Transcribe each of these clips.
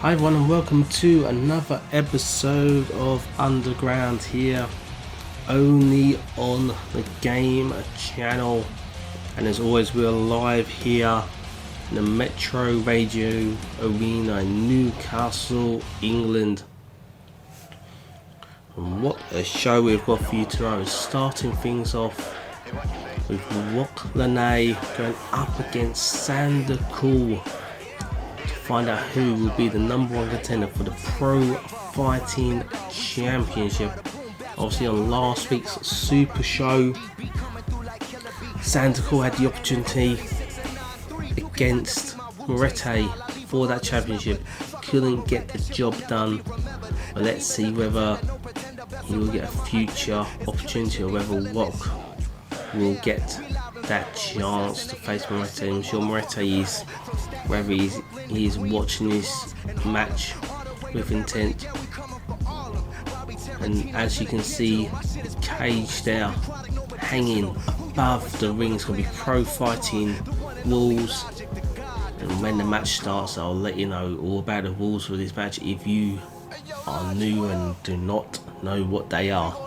Hi everyone and welcome to another episode of Underground here, only on the G.A.M.E channel, and as always we're live here in the Metro Radio Arena in Newcastle, England. And what a show we've got for you tonight. Starting things off with Roc Leone going up against Sander Cool. Find out who will be the #1 contender for the Pro Fighting Championship. Obviously on last week's Super Show, Sander Cool had the opportunity against Moretti for that championship, couldn't get the job done, but let's see whether he will get a future opportunity or whether Roc will get that chance to face Moretti. I'm sure Moretti is, whether he's watching this match with intent. And as you can see, the cage there hanging above the ring is going to be Pro Fighting rules. And when the match starts, I'll let you know all about the rules for this match if you are new and do not know what they are.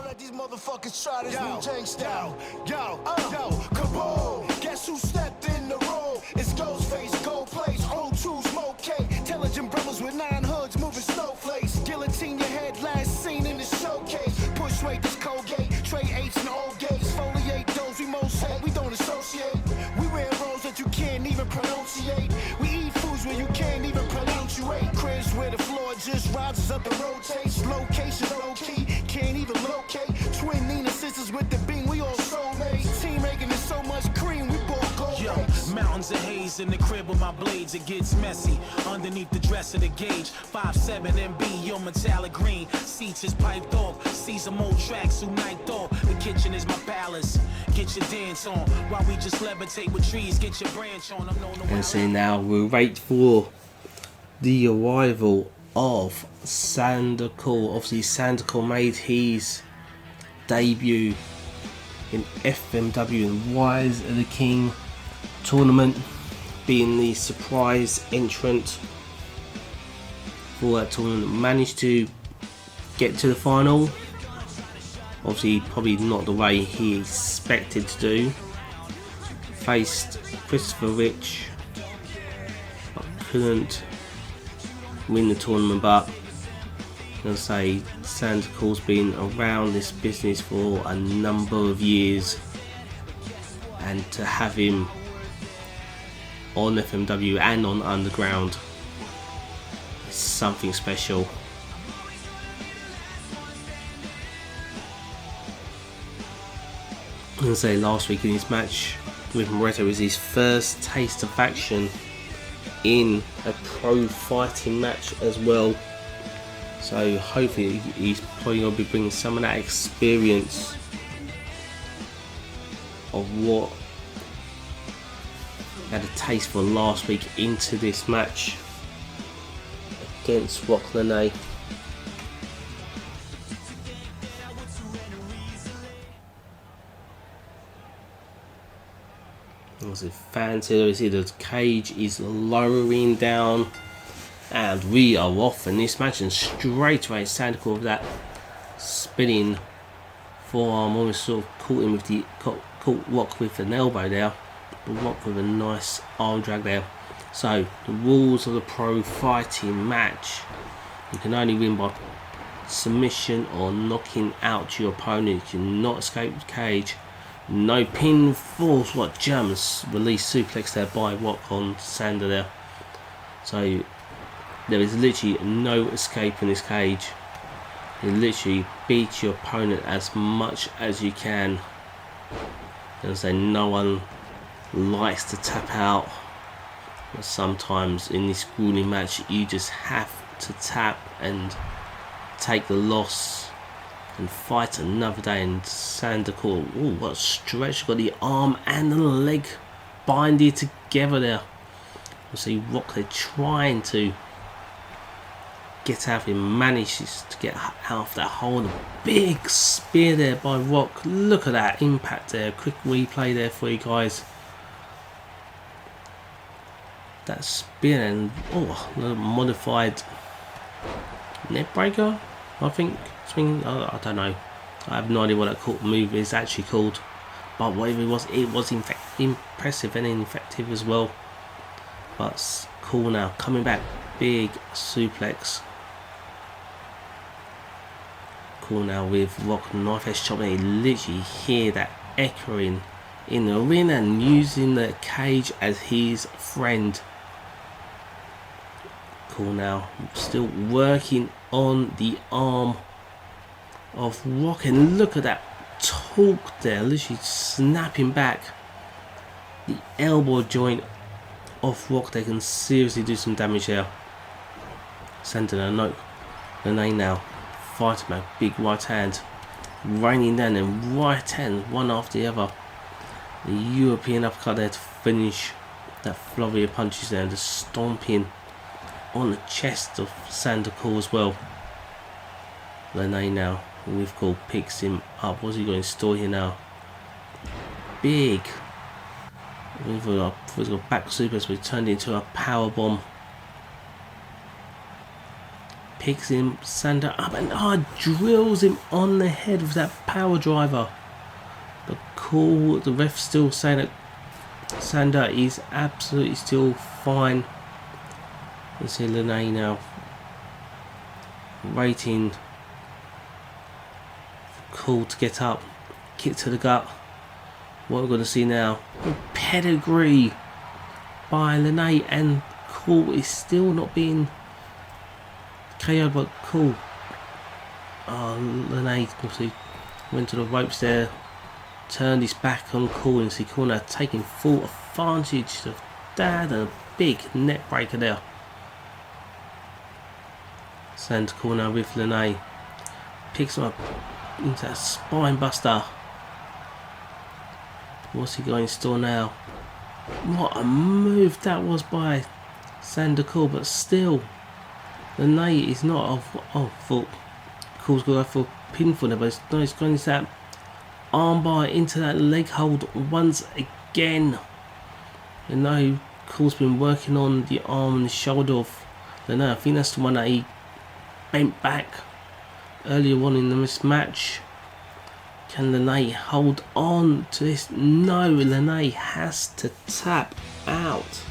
Guess who stepped in the room? It's Ghostface, gold plates, old two smoke cake, intelligent brothers with 9 hoods moving snowflakes. Guillotine your head, last seen in the showcase. Push rate this Colgate, trade H and old gates, foliate those we most hate. We don't associate. We wear roles that you can't even pronunciate. We eat foods where you can't even pronunciate. Cribs where the floor just rises up and rotates. Location low key, can't even locate. Twin Nina sisters with the beam, we all soulmates. Team making is so much cream, we both gold. Yo, mountains of haze in the crib with my blades, it gets messy. Underneath the dress of the gauge, 5'7" MB, your metallic green. Seats is piped off, see some old tracks who night off. The kitchen is my palace, get your dance on. While we just levitate with trees, get your branch on. I'm known to And so now we'll wait for the arrival of Sander Cool. Obviously Sander Cool made his debut in FMW and Rise of the King tournament, being the surprise entrant for that tournament. Managed to get to the final, obviously probably not the way he expected to do. Faced Christopher Rich, but couldn't win the tournament. But I'm going to say Sander Cool's been around this business for a number of years, and to have him on FMW and on Underground is something special. I'm going to say last week in his match with Moretti was his first taste of action in a pro fighting match as well. So hopefully he's probably going to be bringing some of that experience of what he had a taste for last week into this match against Roc Leone. As if fans here, you see the cage is lowering down. And we are off in this match, and straight away Sander Cool with that spinning forearm, almost sort of caught him with the caught Roc with an elbow there, but Roc with a nice arm drag there. So the rules of the pro fighting match: you can only win by submission or knocking out your opponent. You cannot escape the cage. No pinfalls. What Germans release suplex there by Roc on Sander there. So there is literally no escape in this cage. You literally beat your opponent as much as you can. And say no one likes to tap out, but sometimes in this grueling match you just have to tap and take the loss and fight another day. And Sander Cool, ooh, what a stretch, got the arm and the leg binded together there. You see Roc there trying to get out of him, manages to get out of that hold. A big spear there by Roc. Look at that impact there. Quick replay there for you guys. That spear and the modified net breaker, I think. Swinging, I don't know. I have no idea what that move is actually called. But whatever it was impressive and effective as well. But Cool now coming back, big suplex. Cool now with Roc knife edge chop. You literally hear that echoing in the arena and using the cage as his friend. Cool now, still working on the arm of Roc, and look at that torque there, literally snapping back the elbow joint of Roc. They can seriously do some damage there. Sending a note. Leone now fighting back, big right hand, raining down and right hand, one after the other. The European uppercut there to finish that flurry of punches there, and the stomping on the chest of Sander Cool as well. Leone now with Cool picks him up. What's he going to store here now? Big. We've got back super, so we turned into a power bomb. Picks him Sander up and drills him on the head with that power driver. But Cool, the ref still saying that Sander is absolutely still fine. You see Leone now waiting for Cool to get up, kick to the gut. What we're going to see now, a pedigree by Leone, and Cool is still not being KO'd, but Cool. Leone obviously went to the ropes there, turned his back on Cool, and see Cool now taking full advantage of that, and a big net breaker there. Sander Cool now with Leone, picks him up into that spine buster. What's he going to store now? What a move that was by Sander Cool, but still Leone is not thought Cool's going to go for a pinfall there, but no, he's going into that armbar into that leg hold once again. And now Cool's been working on the arm and the shoulder of Leone. I think that's the one that he bent back earlier on in this match. Can Leone hold on to this? No, Leone has to tap out.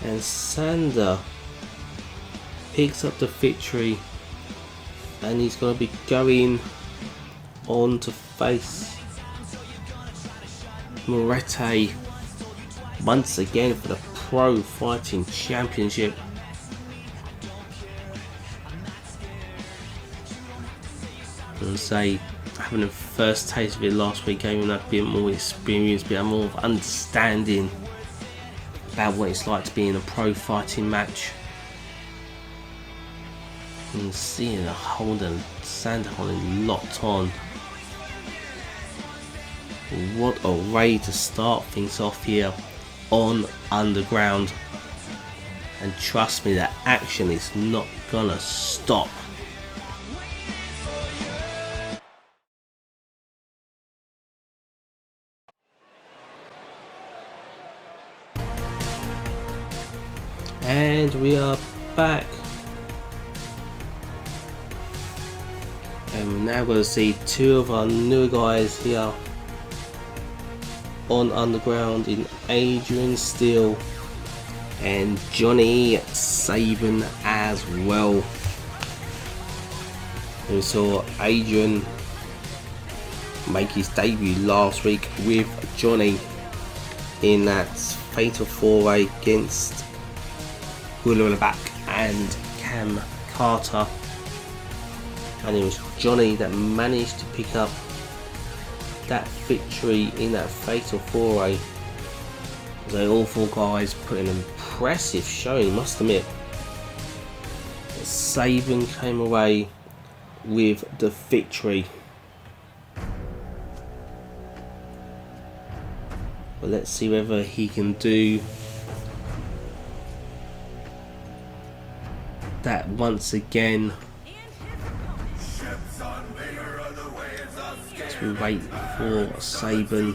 And Sander picks up the victory, and he's going to be going on to face Moretti once again for the Pro Fighting Championship. And say, having the first taste of it last week gave him that bit more experience, bit more of understanding about what it's like to be in a pro fighting match. And seeing Sander holding locked on. What a way to start things off here on Underground. And trust me, that action is not gonna stop. And we are back, and we're now going to see two of our newer guys here on Underground in Adrian Steele and Johnny Sabin as well. We saw Adrian make his debut last week with Johnny in that fatal 4-way against Back and Cam Carter, and it was Johnny that managed to pick up that victory in that fatal 4-way. So all four guys put in an impressive showing, must admit. Sabin came away with the victory. But let's see whether he can do that once again. As we wait for Sabin.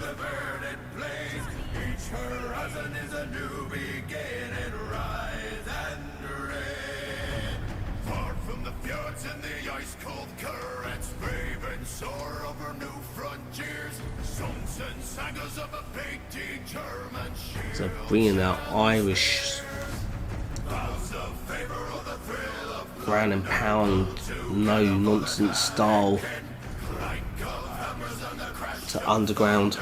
So bringing out Irish ground and pound, no nonsense style to underground.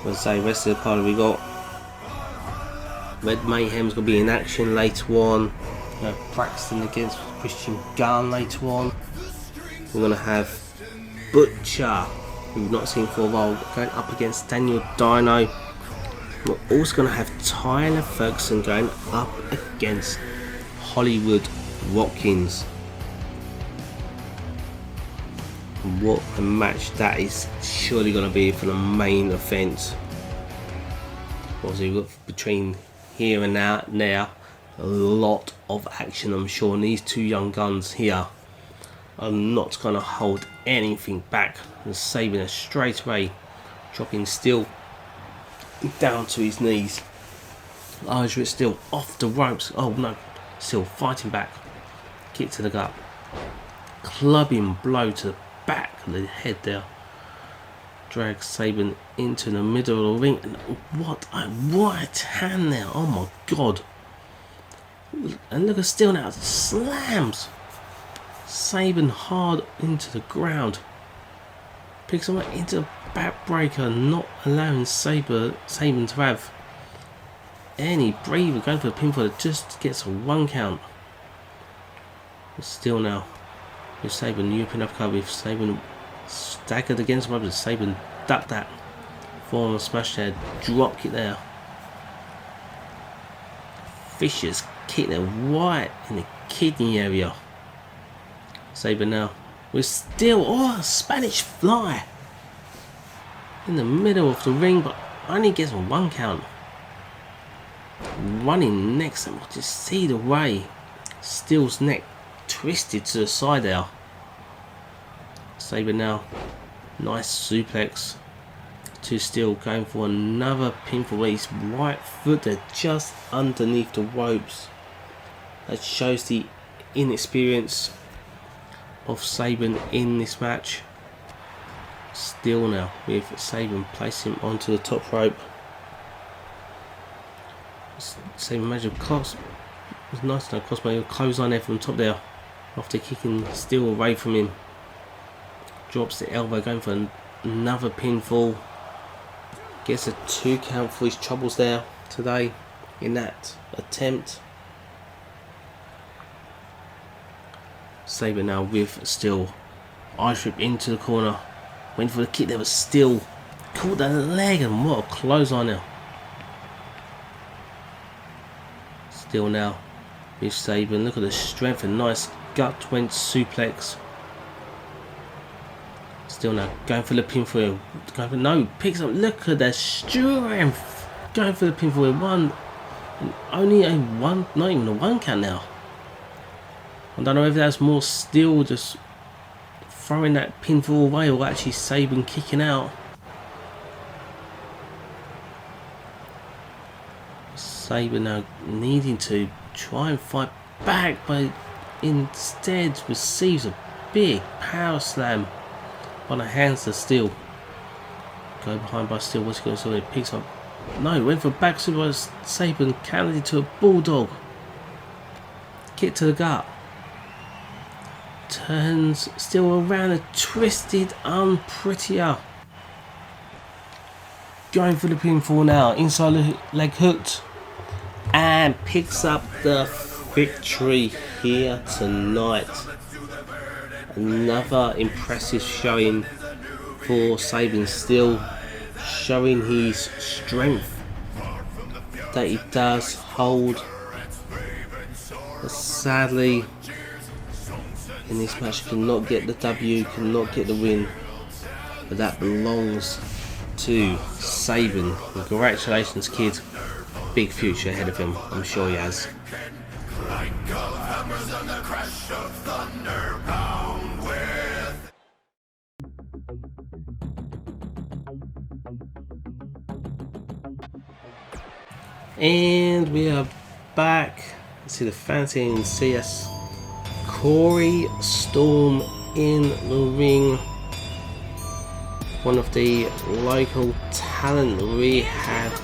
Let's say rest of the party we got Red Mayhem's gonna be in action later on. Braxton against Kristian Gun later on. We're gonna have Butcher, who we've not seen for a while, going up against Daniel Dyno. We're also gonna have Tyler Ferguson going up against Hollywood Watkins. What a match that is surely going to be for the main event. Obviously we've got between here and now a lot of action, I'm sure, and these two young guns here are not going to hold anything back. And Sabin straight away dropping still down to his knees. Adrian still off the ropes. Oh no, still fighting back. Kick to the gut. Clubbing blow to the back of the head there. Drags Sabin into the middle of the ring. And what a right hand there. Oh my god. And look at still now. Slams Sabin hard into the ground. Picks him up into the backbreaker, not allowing Sabin to have any breather. Going for the pinfall that just gets a 1 count. But still now. With Sabin, European uppercut with Sabin staggered against him, but Sabin ducked that. Forward smash there, drop kick there. Vicious kick there, right in the kidney area. Sabin now with still, oh, Spanish fly in the middle of the ring, but only gets a 1 count. Running next, and just see the way Steel's neck twisted to the side there. Sabin now, nice suplex to Steel, going for another pinfall with his right foot there just underneath the ropes. That shows the inexperience of Sabin in this match. Steel now with Sabin placing him onto the top rope. Sabin managed to cross. It was nice to cross by a clothesline there from the top there after kicking Steel away from him. Drops the elbow, going for another pinfall. Gets a 2 count for his troubles there today in that attempt. Sabin now with Steel. Ice rip into the corner. Went for the kick there, was Steel caught the leg, and what a clothesline now. Steel now with Sabin. Look at the strength, and nice gut went suplex. Still now going for the pinfall. No, picks up. Look at the strength. Going for the pinfall with one, and only a 1, not even a 1 count now. I don't know if that's more Steel just throwing that pinfall away, or actually Sabin kicking out. Sabin now needing to try and fight back, but instead receives a big power slam on the hands of Steel. Go behind by Steel. What's he going to do? He picks up. No, went for back super. Sabin countered it to a bulldog. Kick to the gut. Turns Steel around a twisted unprettier. Going for the pinfall now. Inside leg hooked. And picks up the victory here tonight. Another impressive showing for Sabin, Steel showing his strength that he does hold. But sadly, in this match, cannot get the W, cannot get the win. But that belongs to Sabin. Congratulations, kid. Big future ahead of him, I'm sure he has. And we are back. Let's see the fans in CS. Corey Storm in the ring. One of the local talent we have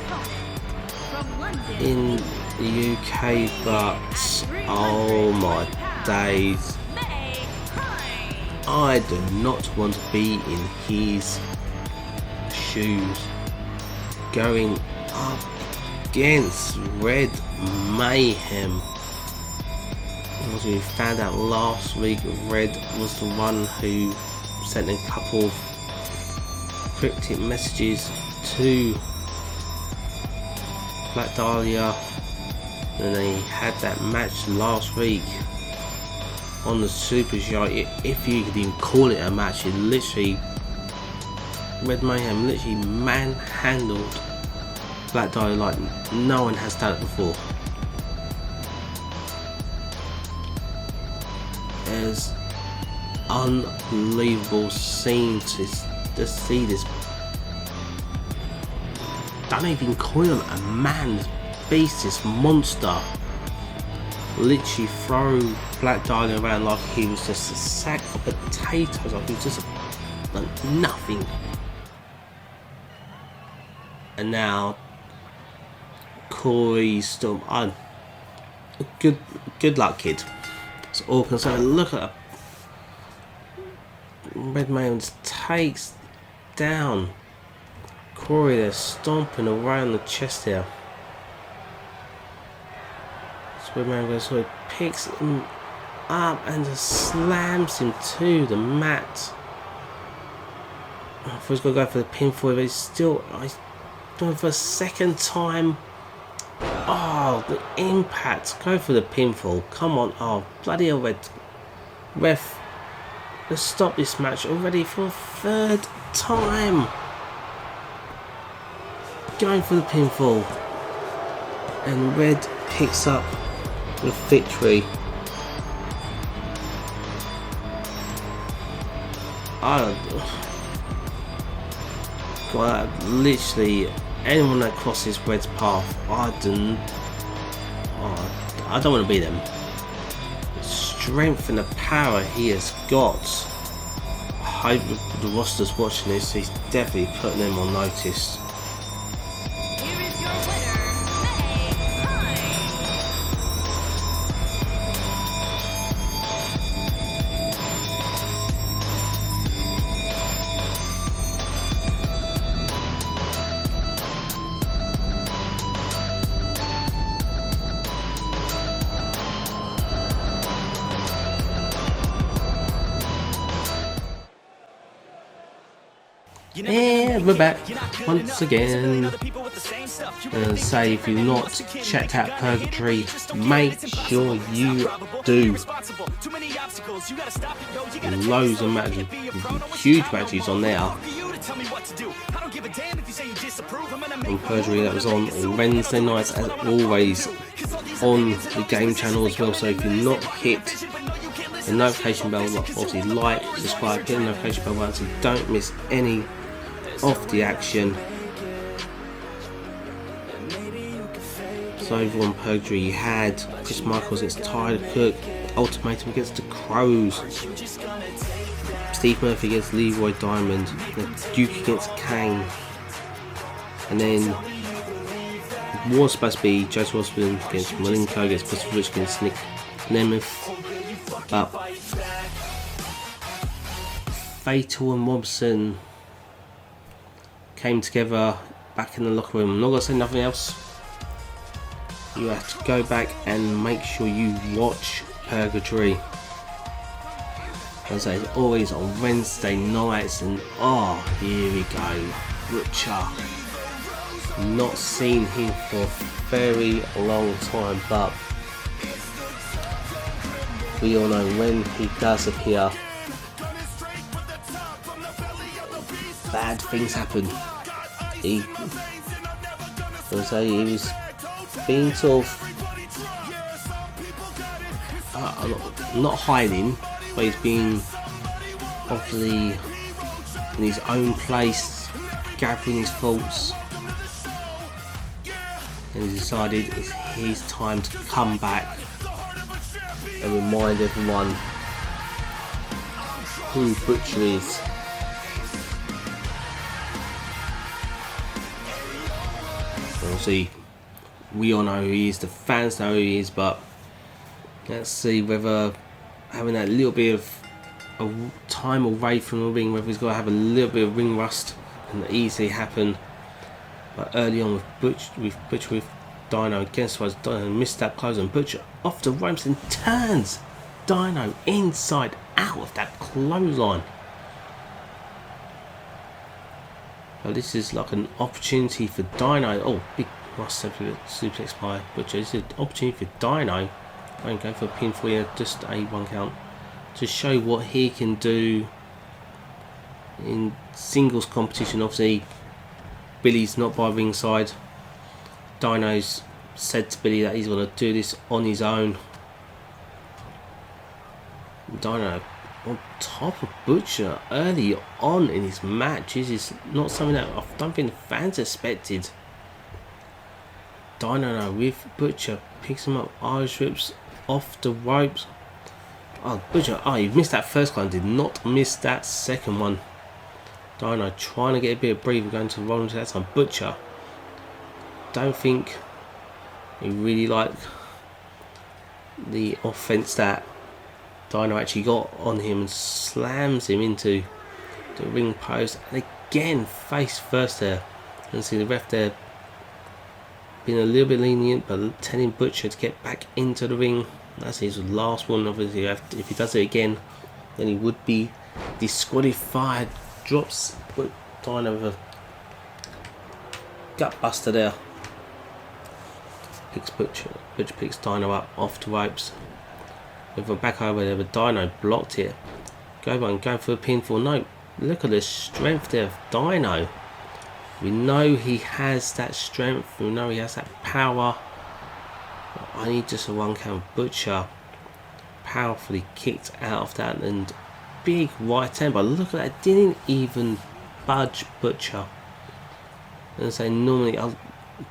in the UK, but oh my days, I do not want to be in his shoes. Going up against Red Mayhem. As we found out last week, Red was the one who sent a couple of cryptic messages to Black Dahlia, and they had that match last week on the Super Show. If you could even call it a match, it literally, Red Mayhem literally manhandled Black Dahlia like no one has done it before. It's unbelievable scene to see this. Don't even call him a man, this beast, this monster, literally throw Black Dahlia around like he was just a sack of potatoes, like he was just nothing. And now Corey Storm, good luck, kid. It's all concerned. Look at Red Mayhem just takes down Corey. They're stomping around the chest here. So Red Mayhem goes, so he picks him up and just slams him to the mat. I thought he was going to go for the pinfall, but he's still going for a second time. Oh, the impact. Go for the pinfall. Come on. Oh, bloody hell, Ref. Let's stop this match already for a third time. Going for the pinfall. And Red picks up the victory. God, literally, anyone that crosses Red's path, I don't want to be them. The strength and the power he has got. I hope the roster's watching this. He's definitely putting them on notice. Here is your winner, Mayheim. And we're back once again. And say, if you've not checked out Purgatory, make sure you do. Loads of matches, huge matches on there. On Purgatory, that was on Wednesday nights, as always, on the Game channel as well. So if you've not hit the notification bell, obviously like, subscribe, hit the notification bell so you don't miss any of the action. So over on Purgatory, you had Chris Michaels against Tyler Cook, Ultimatum against the Crows, Steve Murphy against Leroy Diamond, the Duke against Kane, and then it was supposed to be Joseph Osborne against Malenko against Christopher Rich against Nick Nemeth, but Fatal and Robson came together back in the locker room. I'm not going to say nothing else. You have to go back and make sure you watch Purgatory. As I say, it's always on Wednesday nights, and oh, here we go. Butcher. Not seen him for a very long time, but we all know when he does appear, bad things happen. He was being sort of not hiding, but he's been obviously in his own place, gathering his thoughts. and he decided it's his time to come back and remind everyone who Butcher is. Obviously, we all know who he is, the fans know who he is, but let's see whether having that little bit of time away from the ring, whether he's got to have a little bit of ring rust, and easily happen. But early on with Butcher with Dyno against us, Dyno missed that close, and Butcher off the ropes and turns Dyno inside out of that clothesline. But this is like an opportunity for Dyno. Oh, big must have suplex by Butcher. This is an opportunity for Dyno. I won't go for a pin for you, just a 1 count, to show what he can do in singles competition. Obviously, Billy's not by ringside. Dyno's said to Billy that he's going to do this on his own. Dyno on top of Butcher early on in his match. This is not something that I don't think the fans expected. Dyno with Butcher picks him up, Irish whips off the ropes. Oh, Butcher, oh, he missed that first one, did not miss that second one. Dyno trying to get a bit of breather, going to roll into that time. Butcher, don't think he really liked the offense that Dyno actually got on him, and slams him into the ring post, and again face first there. And see the ref there being a little bit lenient, but telling Butcher to get back into the ring. That's his last one. Obviously, if he does it again, then he would be disqualified. Drops Dyno with a gut buster there. Picks Butcher picks Dyno up off the ropes. With a back over there, but Dyno blocked it. Go for a pinfall. No, look at the strength there of Dyno. We know he has that strength. We know he has that power. I need just a 1 count. Butcher powerfully kicked out of that, and big right hand. But look at that, didn't even budge Butcher. And say normally,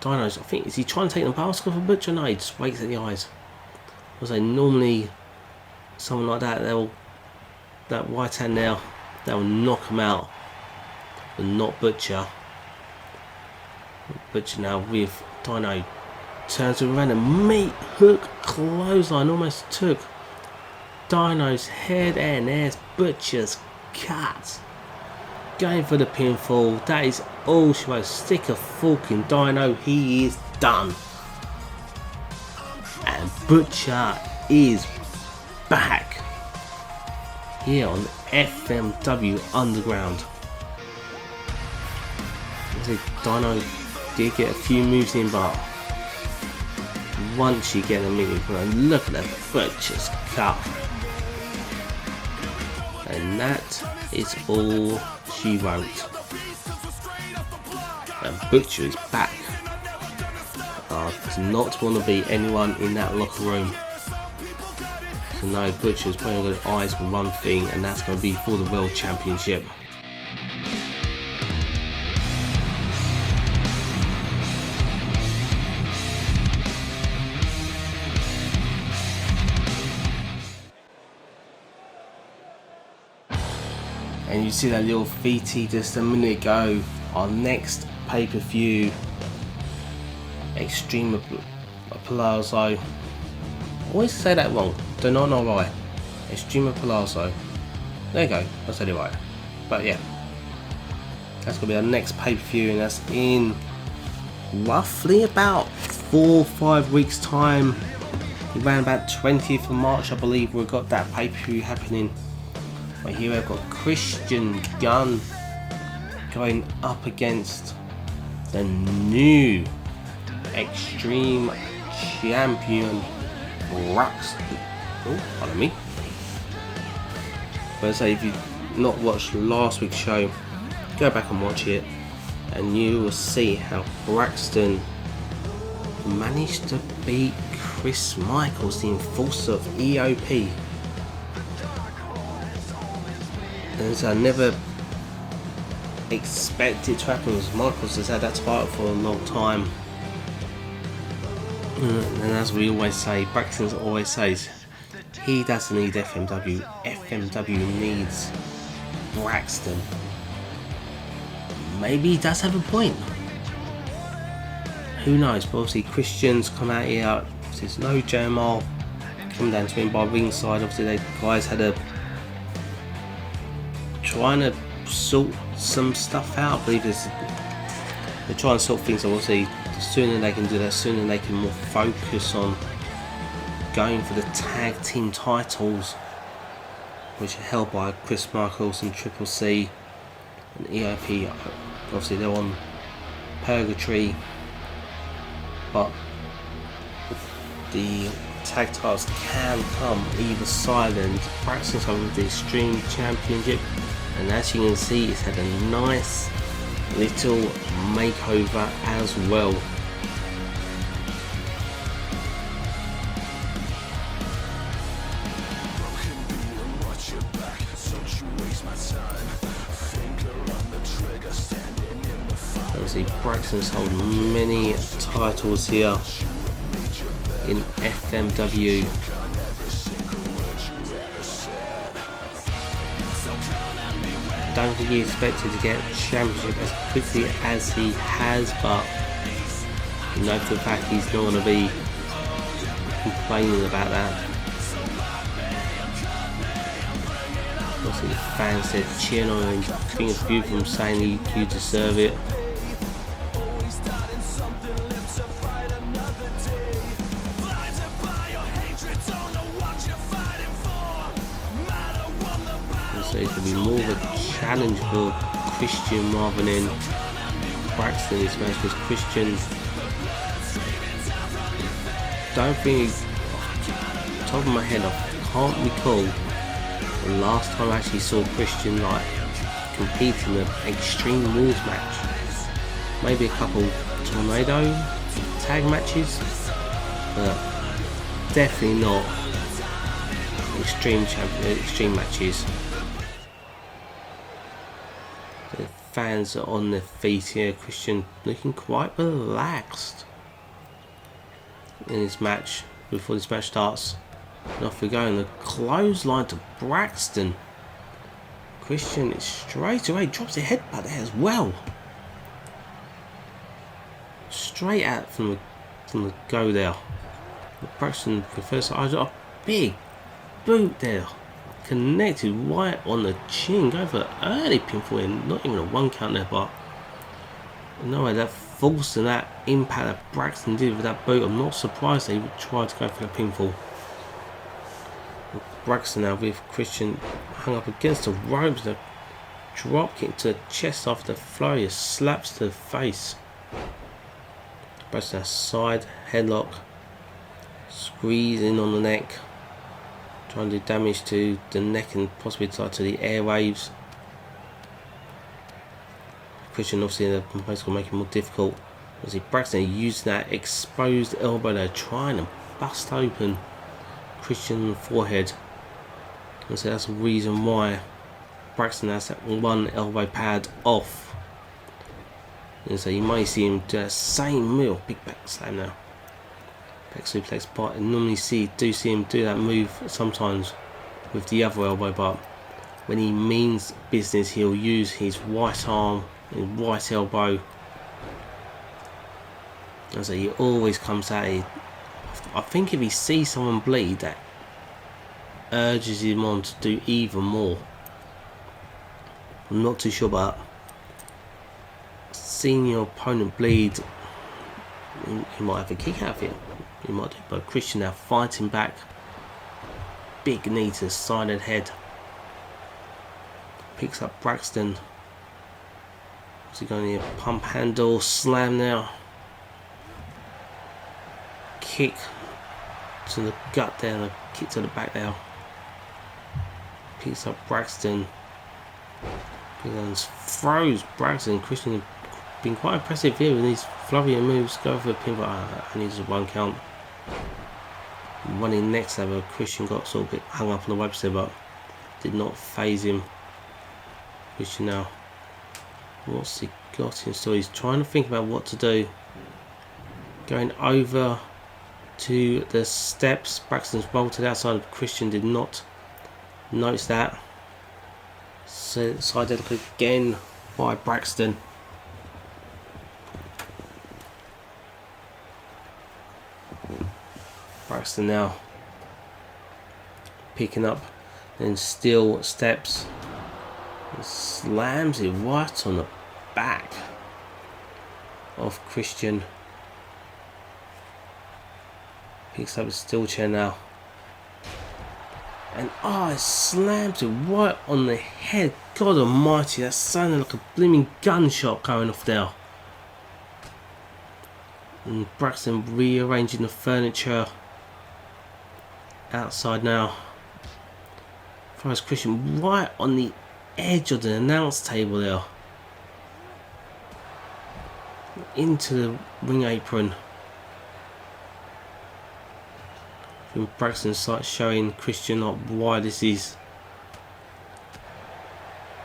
Dyno's, I think, is he trying to take the mask off of Butcher? No, he just wakes at the eyes. I say normally someone like that, that right hand now, that will knock him out, but not Butcher. Butcher now with Dyno turns around and meat hook clothesline, almost took Dyno's head, and there's Butcher's cut. Going for the pinfall. That is all she wants. Stick a fork in Dyno. He is done. And Butcher is back here on FMW Underground. Dyno did get a few moves in, but once you get a minute, look at that Butcher's cut. And that is all she wrote. And Butcher is back. Does not want to be anyone in that locker room. So no, Butcher's putting his eyes for one thing, and that's going to be for the World Championship. And you see that little VT just a minute ago. Our next pay-per-view, Extreme Palazzo. I always say that wrong. Do not know why. Extreme Palazzo. There you go. I said it right. But yeah, that's gonna be our next pay-per-view, and that's in roughly about 4 or 5 weeks' time. Around about 20th of March, I believe, we've got that pay-per-view happening. Right here we've got Kristian Gun going up against the new Extreme Champion Braxton. Oh, pardon me. But I say, if you've not watched last week's show, go back and watch it, and you will see how Braxton managed to beat Chris Michaels, the enforcer of EOP. And so I never expected to happen, because Michaels has had that title for a long time. And as we always say, Braxton always says, he doesn't need FMW, FMW needs Braxton. Maybe he does have a point. Who knows? But obviously Kristian's come out here. There's no G.A.M.E come down to him by ringside. Obviously the guys had a trying to sort some stuff out. I believe they're trying to sort things out. Obviously the sooner they can do that, the sooner they can more focus on going for the tag team titles, which are held by Chris Michaels and Triple C and EOP. Obviously they're on purgatory, but the tag titles can come either side, and Braxton's over the Extreme Championship, and as you can see it's had a nice little makeover as well. Obviously Braxton's held many titles here in FMW. Don't think he expected to get championship as quickly as he has, but you know for the fact he's not going to be complaining about that. Obviously the fans said cheering on him, I think it's beautiful from saying you deserve it. So it could be more of a challenge for Kristian rather than Braxton in this match, because Kristian, don't think, top of my head I can't recall the last time I actually saw Kristian like compete in an Extreme Rules match. Maybe a couple tornado tag matches, but definitely not extreme matches. The fans are on their feet here. Kristian looking quite relaxed in this match before this match starts. And off we go, and the clothesline to Braxton. Kristian is straight away drops the headbutt there as well. Straight out from the go there. Braxton prefers a big boot there, connected right on the chin. Go for an early pinfall in, not even a 1 count there, but no way that force and that impact that Braxton did with that boot. I'm not surprised they would try to go for a pinfall. Braxton now with Kristian hung up against the ropes, the drop kick to the chest after the flurry of slaps to the face. Braxton side headlock, squeezing on the neck, trying to do damage to the neck and possibly to the airwaves. Kristian obviously in the place will make it more difficult. Obviously Braxton using that exposed elbow there, trying to bust open Kristian on the forehead. And so that's the reason why Braxton has that one elbow pad off. And so you may see him do that same move, big back slam now. Back suplex, but I normally do see him do that move sometimes with the other elbow, but when he means business he'll use his right arm, his right elbow. And so he always comes at it. I think if he sees someone bleed, that urges him on to do even more. I'm not too sure, but seeing your opponent bleed, he might have a kick out of it. He might do, but Kristian now fighting back. Big knee to the side of the head. Picks up Braxton. Is he going to pump handle slam now? Kick to the gut there, and a kick to the back there. Picks up Braxton. Throws Braxton. Kristian been quite impressive here with these flurry of moves. Go for a pinfall. I need just 1 count. Running next level, Kristian got sort of a bit hung up on the ropes there, but did not phase him. Kristian now, what's he got in store? He's trying to think about what to do. Going over to the steps. Braxton's bolted outside. Kristian did not notice that. So side look again by Braxton. Braxton now picking up, then still steps, and slams it right on the back of Kristian. Picks up a steel chair now, and it slams it right on the head. God almighty, that sounded like a blooming gunshot going off there. And Braxton rearranging the furniture outside now. Throws Kristian right on the edge of the announce table there. Into the ring apron. From Braxton starts showing Kristian up why this is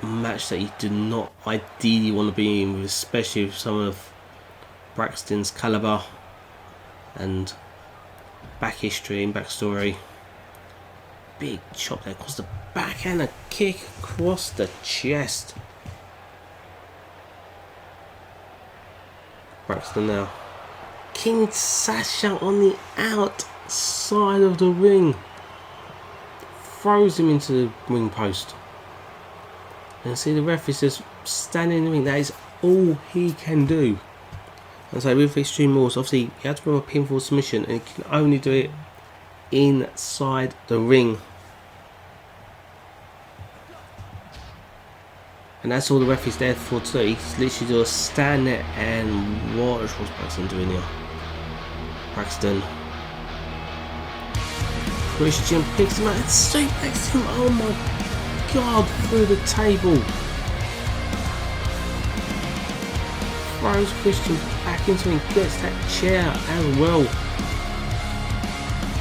a match that you do not ideally want to be in, especially with some of Braxton's caliber and back history and backstory. Big chop there across the back and a kick across the chest. Braxton now. King Sasha on the outside of the ring. Throws him into the ring post. And see the ref is just standing in the ring. That is all he can do. And so with Extreme Rules, obviously you have to bring a pinfall submission and you can only do it inside the ring. And that's all the ref is there for today. He's literally just stand there and watch what's Braxton doing here. Braxton. Kristian picks him up and suplex him. Oh my god, through the table. Throws Kristian back into him, gets that chair as well.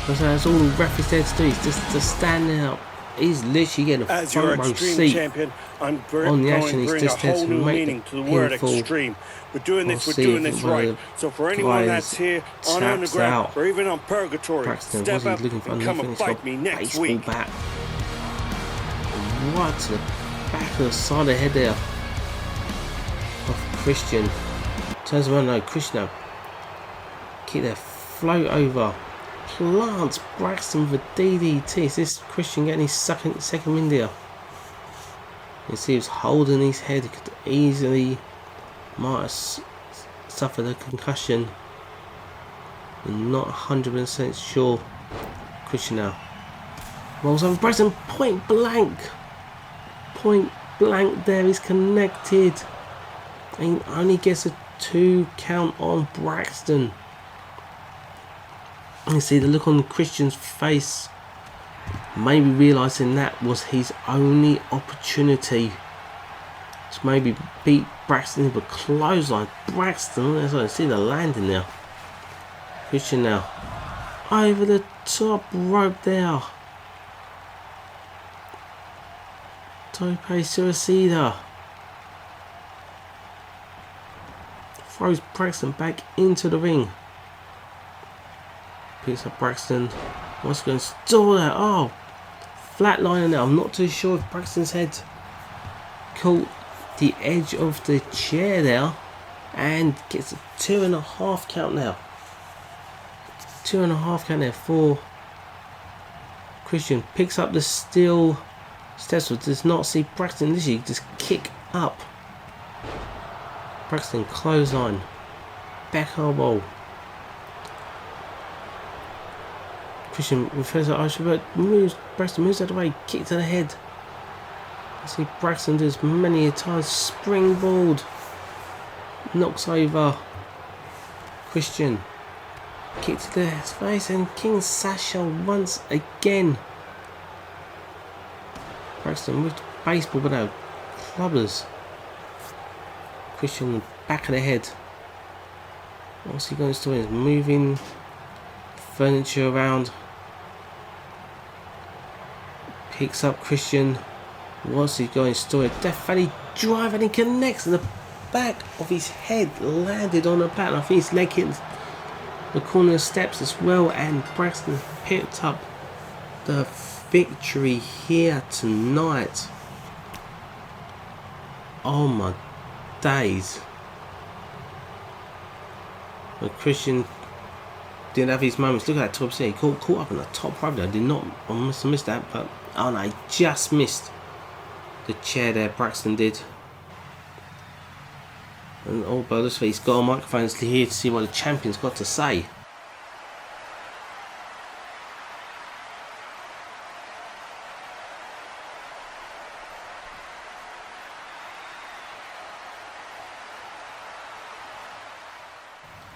So that's all the ref is there to do, is just to stand there. He's literally getting a front row seat champion, I'm on the action. He's bring just a there whole to new make meaning the to the word pinfall. extreme. We're doing We'll this, we're see doing if this one of right. the So for anyone guys that's here on taps underground out. or even on purgatory, Braxton, step up looking for and come anything. and He's got fight me next baseball week. bat. Right to the back of the side of the head there of Kristian. Turns around now, Kristian now. Kick there, float over. Plants Braxton with a DDT. Is this Kristian getting his second win there? You see, he was holding his head. He could easily might have suffered a concussion. I'm not 100% sure. Kristian now rolls over Braxton. Point blank there is connected. And he only gets a 2 count on Braxton. You see the look on Kristian's face, maybe realising that was his only opportunity to maybe beat Braxton, but clothesline Braxton. As I see the landing there. Kristian now over the top rope there. Tope suicida. Throws Braxton back into the ring. Picks up Braxton. What's going to store that? Oh, flatliner now. I'm not too sure if Braxton's head caught the edge of the chair there and gets a 2.5 count now. 2.5 count there for Kristian. Picks up the steel steps, but does not see Braxton literally just kick up. Braxton clothesline. Back elbow. Kristian refers to Aisha, but moves. Braxton moves out of the way, kick to the head. I see Braxton does many a time. Springboard. Knocks over Kristian. Kick to the face, and King Sasha once again. Braxton with baseball, but no clubbers. Kristian back of the head. What's he going to do? Is moving furniture around. Picks up Kristian. What's he going to do? Death Valley drive, and he connects, and the back of his head landed on the bat. I think his leg hit the corner steps as well, and Braxton picked up the victory here tonight. Oh my days. But Kristian didn't have his moments. Look at that top set. He caught up on the top right there. I must have missed that, but oh no, he just missed the chair there. Braxton did. And oh, but looks like he's got a microphone here to see what the champion's got to say.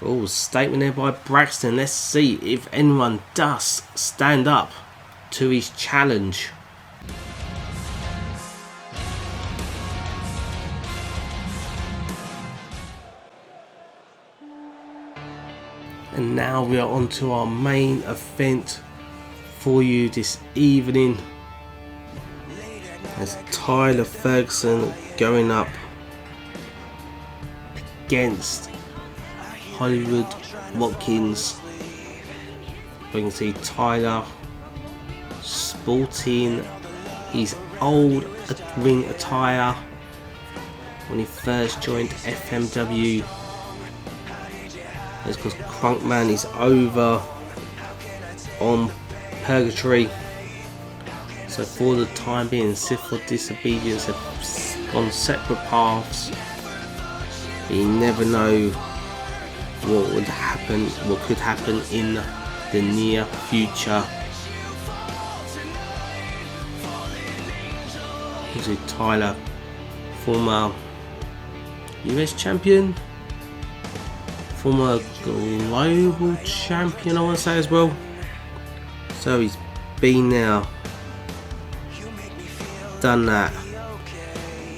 Oh, statement there by Braxton. Let's see if anyone does stand up to his challenge. And now we are on to our main event for you this evening, as Tyler Ferguson going up against Hollywood Watkins. We can see Tyler sporting his old ring attire when he first joined FMW. It's because Crunkman is over on purgatory, so for the time being, Sith for Disobedience have gone separate paths. You never know what would happen, what could happen in the near future. This is Tyler, former US champion, former global champion, I want to say as well. So he's been there, done that.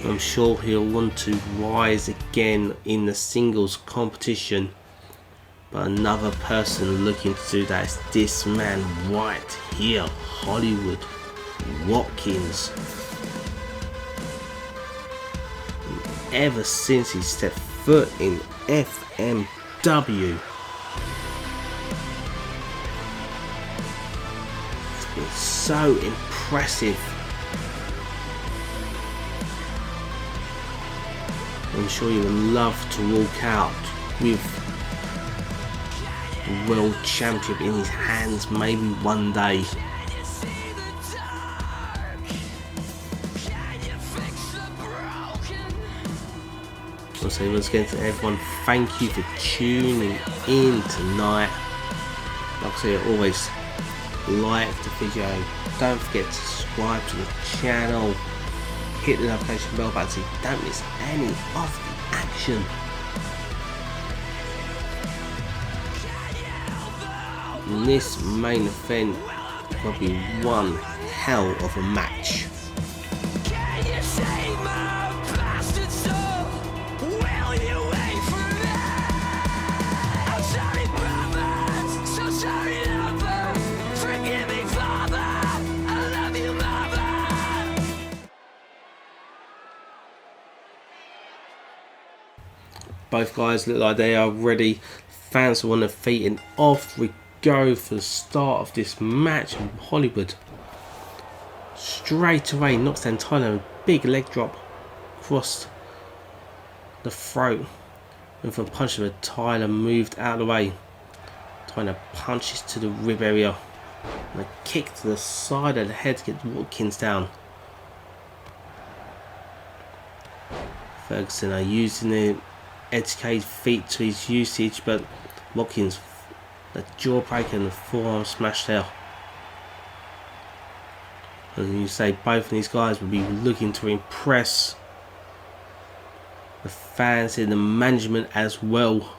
I'm sure he'll want to rise again in the singles competition. But another person looking to do that is this man right here, Hollywood Watkins. Ever since he stepped foot in FMW, it's been so impressive. I'm sure you would love to walk out with the world championship in his hands maybe one day. I'll say once again to everyone, thank you for tuning in tonight. Like I say, I always like the video. Don't forget to subscribe to the channel. Hit the notification bell button so you don't miss any of the action. And this main event will be one hell of a match. Both guys look like they are ready. Fans are on their feet, and off we go for the start of this match. Hollywood straight away knocks down Tyler, a big leg drop across the throat. And for a punch of it, Tyler moved out of the way. Tyler punches to the rib area and a kick to the side of the head to get Watkins down. Ferguson are using the educated feet to his usage, but Watkins, the jawbreaker and the forearm smash there. And you say both of these guys will be looking to impress the fans and the management as well.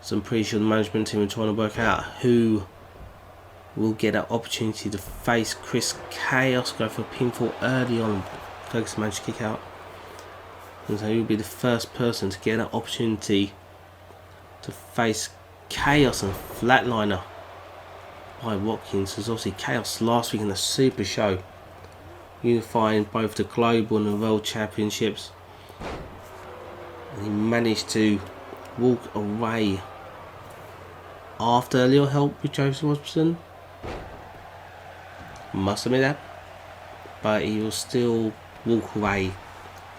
So I'm pretty sure the management team are trying to work out who will get an opportunity to face Chris Chaos, go for a pinfall early on. Ferguson managed to kick out. And so he will be the first person to get an opportunity to face Chaos and Flatliner by Watkins. There's obviously Chaos last week in the Super Show, unifying both the global and the world championships. And he managed to walk away after a little help with Joseph Watson. Must admit that. But he will still walk away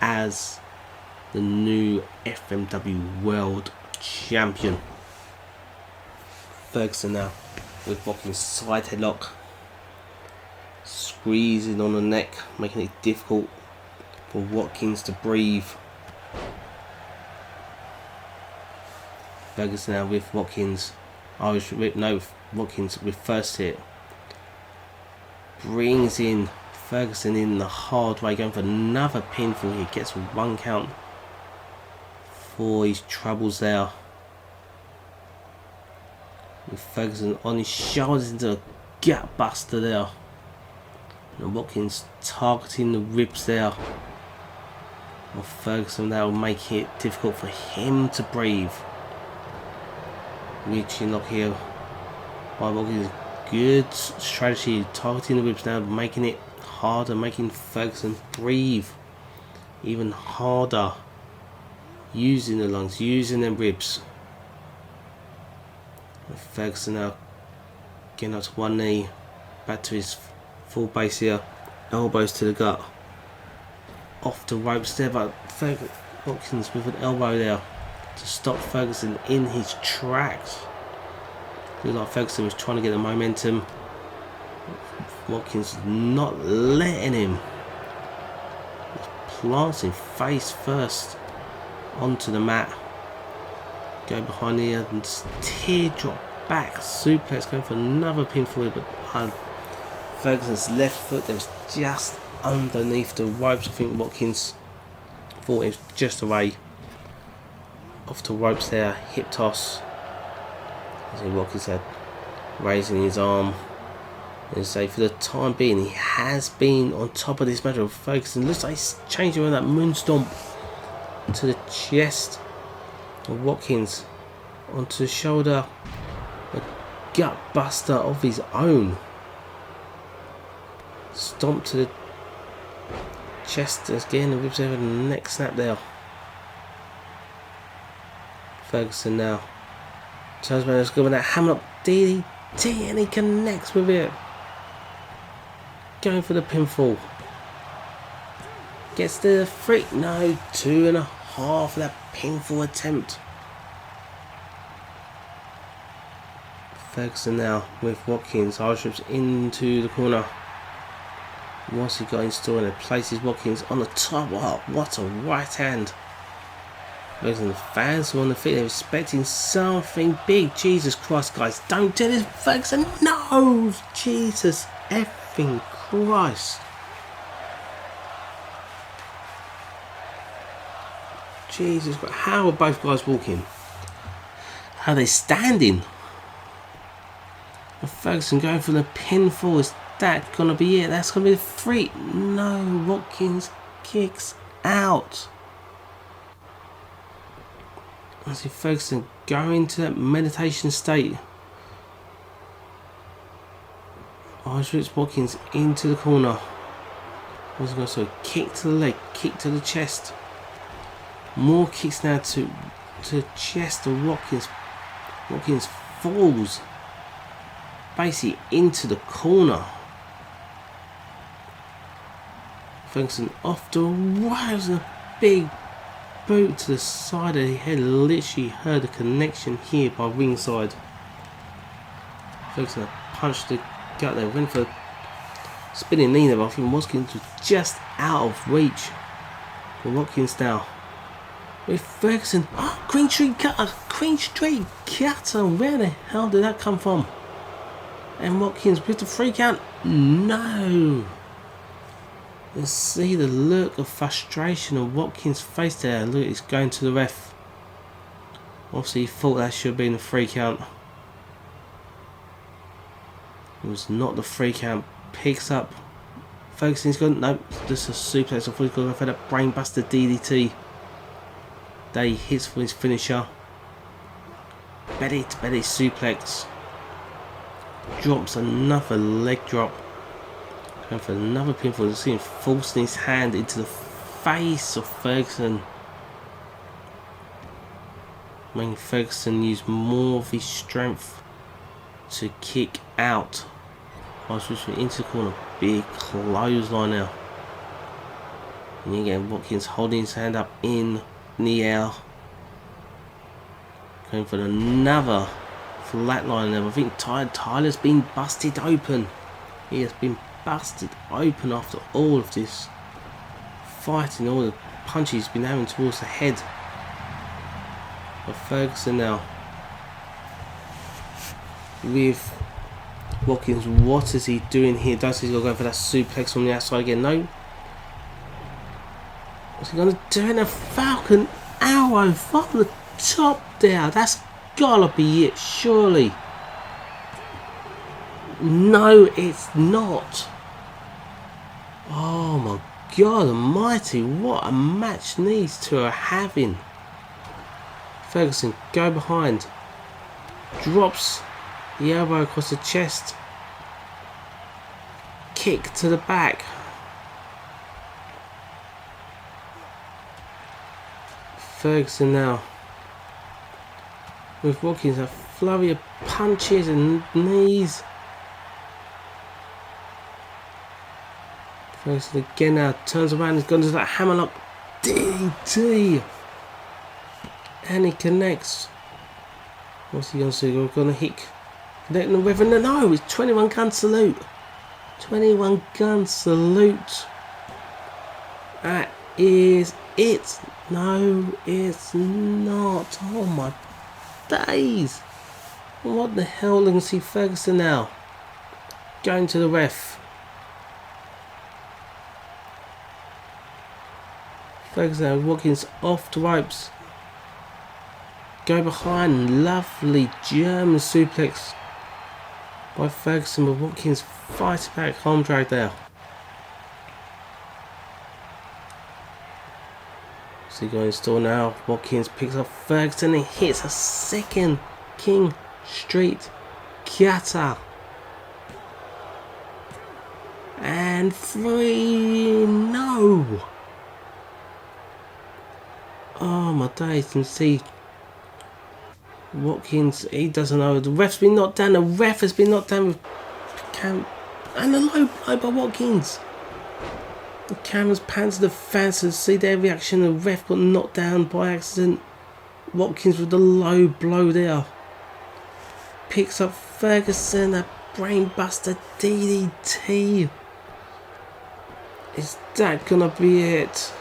as the new FMW World Champion. Ferguson now with Watkins side headlock. Squeezing on the neck, making it difficult for Watkins to breathe. Ferguson now with Watkins. Watkins with first hit. Brings in Ferguson in the hard way, going for another pinfall. He gets 1 count for his troubles there. With Ferguson on his shoulders into a gut buster there. And Watkins targeting the ribs there. Well, Ferguson, that will make it difficult for him to breathe. Reaching lock here by Watkins. Good strategy, targeting the ribs now, making it harder, making Ferguson breathe even harder. Using the lungs, using them ribs. Ferguson now getting up to one knee, back to his full base here, elbows to the gut. Off the ropes there, but Watkins with an elbow there to stop Ferguson in his tracks. Looked like Ferguson was trying to get the momentum. Watkins not letting him. Planting face first onto the mat. Go behind here and teardrop back suplex, going for another pinfall, but Ferguson's left foot that was just underneath the ropes. I think Watkins thought it was just away. Off the ropes there, hip toss. See Watkins had raising his arm. And say for the time being, he has been on top of this match of Ferguson. Looks like he's changing around that moon stomp to the chest of Watkins, onto the shoulder, a gut buster of his own. Stomp to the chest again, and whips over the neck snap there. Ferguson now turns around, let's go with that hammer up DDT, and he connects with it. Going for the pinfall. Gets the 3, no, 2.5 for that pinfall attempt. Ferguson now with Watkins, R-strips into the corner. What's he got in store? And it places Watkins on the top. Oh, what a right hand. Ferguson, the fans were on the feet, they're expecting something big. Jesus Christ, guys, don't do this, Ferguson. No, Jesus effing Christ. Jesus Christ, how are both guys walking? How are they standing? And Ferguson going for the pinfall. Is that gonna be it? That's gonna be the 3. No, Watkins kicks out. I see Ferguson going to that meditation state. Irish Watkins into the corner. Was going to kick to the leg, kick to the chest. More kicks now to the chest of Watkins. Watkins falls basically into the corner. Ferguson off the rise, a big boot to the side of the head. Literally heard a connection here by ringside. Ferguson punched the gut there, went for spinning knee there, but I think Watkins was just out of reach for Watkins now. With Ferguson, Queen Street Cutter, where the hell did that come from? And Watkins with the 3 count, no. Let's see the look of frustration on Watkins' face there. Look, he's going to the ref. Obviously he thought that should have been a 3 count. It was not the 3 count. Picks up. Ferguson's gone, nope, just a suplex. I thought he was going to go for that brainbuster DDT. Day hits for his finisher. Belly to belly suplex. Drops another leg drop. Going for another pinfall. You see him forcing his hand into the face of Ferguson. Making Ferguson use more of his strength to kick out. I switch into the corner. Big clothesline now. And again, Watkins holding his hand up in the air. Going for another flatline there. I think Tyler's been busted open. He has been busted open after all of this fighting, all the punches he's been having towards the head of Ferguson now. With Watkins, what is he doing here? Does he's got to go for that suplex from the outside again? No. What's he going to do? And a Falcon Arrow from the top there. That's gotta be it, surely. No, it's not. Oh my God almighty, what a match these two are having. Ferguson, go behind. Drops the elbow across the chest. Kick to the back. Ferguson now. With Watkins, a flurry of punches and knees. Ferguson again now, turns around, has gone to that hammerlock DDT. And he connects. What's he going to do? Going to hit. Connecting the river. No, it's 21 gun salute. 21 gun salute. That is it. No, it's not. Oh my days. What the hell? You can see Ferguson now. Going to the ref. Ferguson Watkins off the ropes. Go behind. Lovely German suplex by Ferguson, but Watkins fighting back. Arm drag there. So going still now. Watkins picks up Ferguson and hits a second King Street Kata. And 3. No. Oh my days, you can see Watkins, he doesn't know. The ref's been knocked down. The ref has been knocked down with and a low blow by Watkins. The cameras pan to the fans to see their reaction. The ref got knocked down by accident. Watkins with the low blow there. Picks up Ferguson, a brainbuster DDT. Is that gonna be it?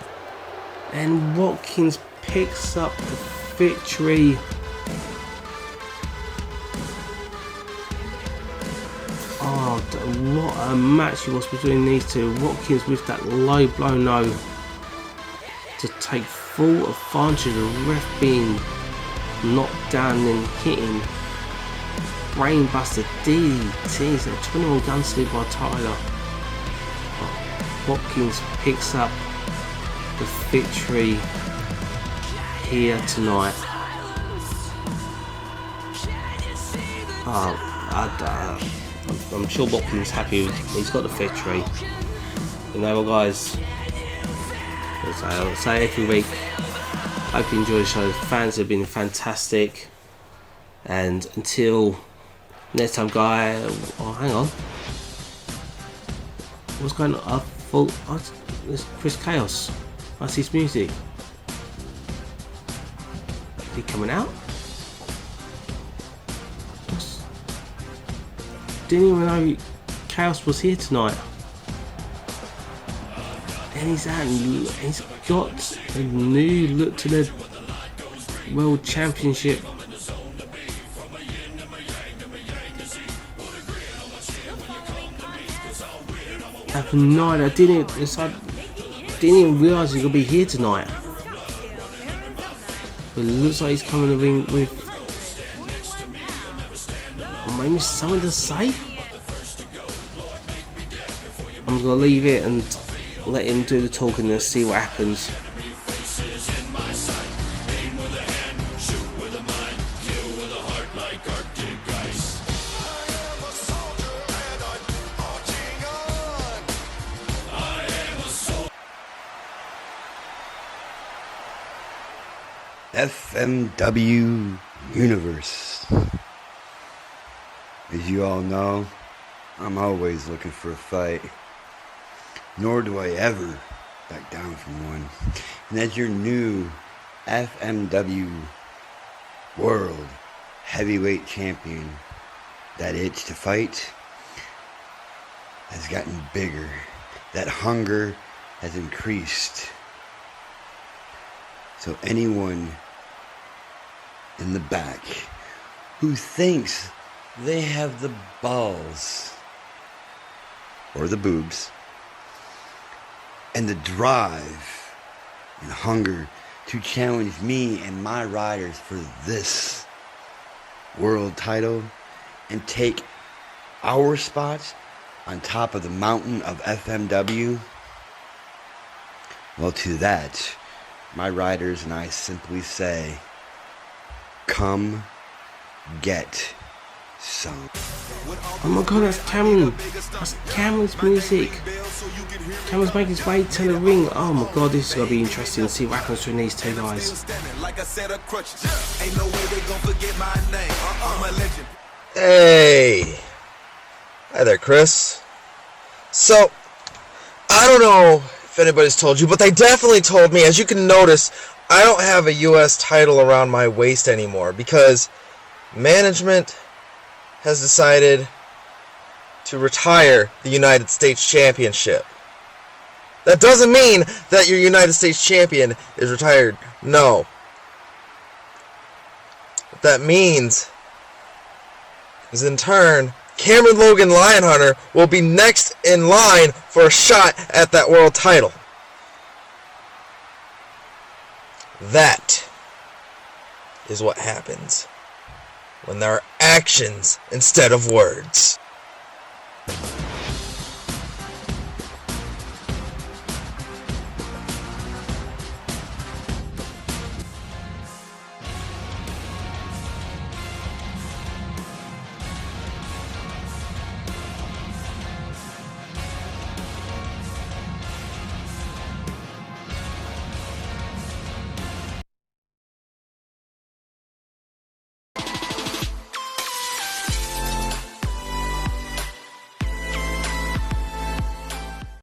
And Watkins picks up the victory. Oh, what a match it was between these two. Watkins with that low blow no to take full advantage of the ref being knocked down and hitting. Brainbuster DDTs and 21 gun salute by Tyler. Watkins picks up the victory here tonight. I'm sure Watkins happy he's got the victory. You know what, guys, as I say every week, hope you enjoy the show. The fans have been fantastic, and until next time, guys. Oh, hang on, what's going on? I thought it's Chris Chaos. I see his music. Is he coming out? Didn't even know Chaos was here tonight. And he's out and he's got a new look to the World Championship. I have no idea. I didn't even realise he was going to be here tonight. But it looks like he's coming to the ring with maybe something to say. I'm going to leave it and let him do the talking and see what happens. FMW Universe. As you all know, I'm always looking for a fight. Nor do I ever back down from one. And as your new FMW World Heavyweight Champion, that itch to fight has gotten bigger. That hunger has increased. So anyone in the back who thinks they have the balls or the boobs and the drive and hunger to challenge me and my riders for this world title and take our spots on top of the mountain of FMW, well, to that, my riders and I simply say, come get some. Oh my god, that's Cameron. That's Cameron's music. Cameron's making his way to the ring. Oh my god, this is going to be interesting to see what happens between these two guys. Hey. Hi there, Chris. So, I don't know if anybody's told you, but they definitely told me. As you can notice, I don't have a U.S. title around my waist anymore because management has decided to retire the United States Championship. That doesn't mean that your United States Champion is retired. No. What that means is, in turn, Cameron Logan Lionhunter will be next in line for a shot at that world title. That is what happens when there are actions instead of words.